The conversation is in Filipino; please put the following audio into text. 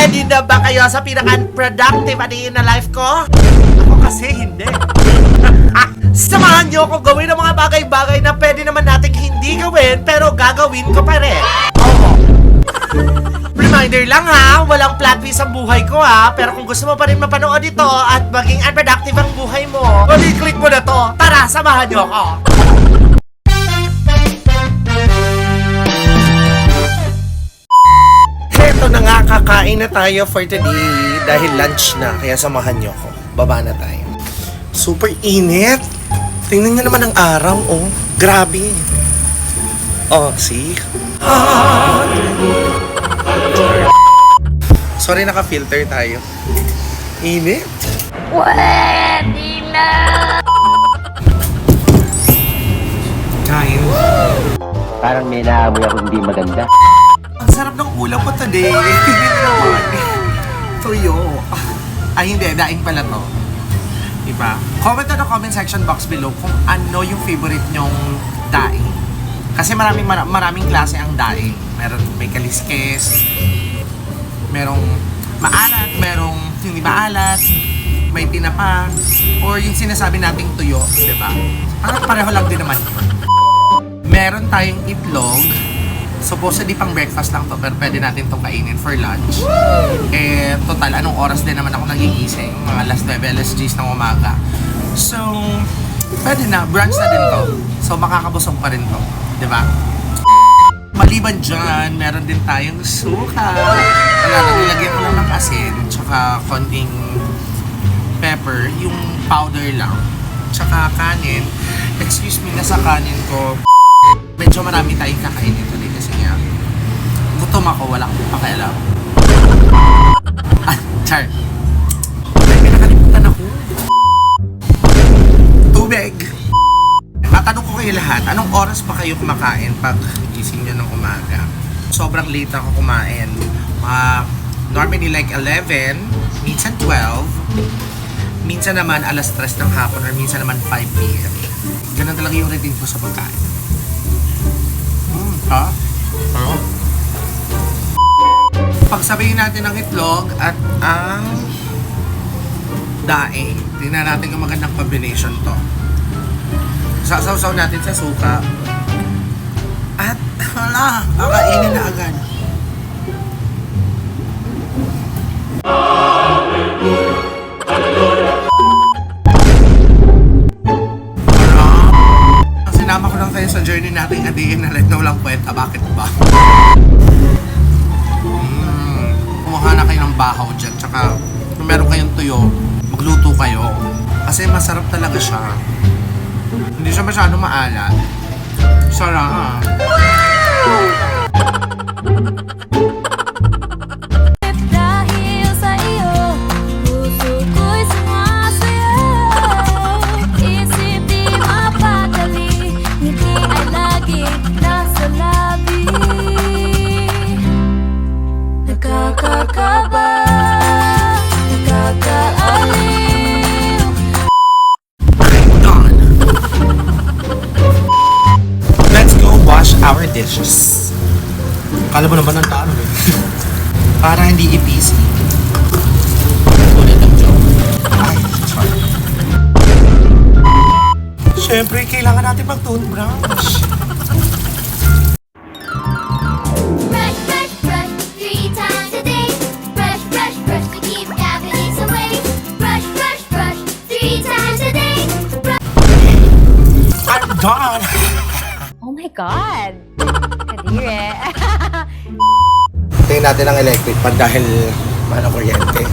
Ready na ba kayo sa pinaka-unproductive na life ko? Ako kasi hindi. Samahan niyo ako gawin ang mga bagay-bagay na pwede naman nating hindi gawin pero gagawin ko pa rin. Oo. Reminder lang ha, walang plot twist ang buhay ko ha. Pero kung gusto mo pa rin mapanood ito at maging unproductive ang buhay mo, click mo na to. Tara, samahan niyo ako. Heto na nga, kakain na tayo for today dahil lunch na, kaya samahan niyo ako. Baba na tayo. Super init. Tingnan niyo naman ang araw, oh. Grabe. Oh, see? Sorry, naka-filter tayo. Init. Pwede na! Kain. Parang may naamoy ako hindi maganda. Ang sarap ng ulam ko today. Tingnan naman. Tuyo. Ay, hindi. Daing pala to. Diba? Comment na comment section box below kung ano yung favorite nyong daing. Kasi maraming klase ang daing. Meron may kaliskes, merong maalat, merong hindi maalat, may tinapa, or yung sinasabi nating tuyo, diba? Parang pareho lang din naman. Meron tayong itlog. Supposedly pang breakfast lang to, pero pwede natin itong kainin for lunch. Eh, total, anong oras din naman ako nagigising? Mga alas 9, alas 10 ng umaga. So, pwede na, brunch na din to. So, makakabusog pa rin to. Diba? Maliban dyan, meron din tayong suka. Nilagyan ko lang ng asin, tsaka konting pepper, yung powder lang. Tsaka kanin. Excuse me, nasa kanin ko. Medyo marami tayong kakainin today kasi nga gutom ako, wala akong pakialam. Char. May nakalimutan ako. Tubig. Tatanong ko kayo lahat, anong oras pa kayo kumakain pag gising nyo ng umaga? Sobrang late ako kumain. Normally like 11, minsan 12, minsan naman alas 3 ng hapon or minsan naman 5 p.m. Ganun talaga yung routine ko sa pagkain. Ha? Ano? Pagsabayin natin ang itlog at ang daing. Tingnan natin kung magandang combination to. Sasawsaw natin sa suka. At wala, kakainin na agad. Sinama ko lang tayo sa journey natin adiin na rin na walang kwenta. Bakit ba? Kumuha na kayo ng bahaw dyan. Tsaka kung meron kayong tuyo, magluto kayo. Kasi masarap talaga siya. Hindi siya masyado maalat. Sarap. Dahil sa iyo, puso ko'y sumasayaw. Isip di mapadali, ngiti ay laging nasa labi. Nakakakaba, nakakaaliw. Done. Let's go wash our dishes. Kala mo naman ang talo eh. Para hindi ipisi. Ulit ang joke. Ay, sorry. Siyempre, kailangan natin mag-toothbrush. Brush, brush, brush, 3 times a day. Brush, brush, brush to keep cavities away. Brush, brush, brush, 3 times a day. I'm done! Oh my God! Kadire. Tingnan natin ang electric pan dahil mahal ang kuryente.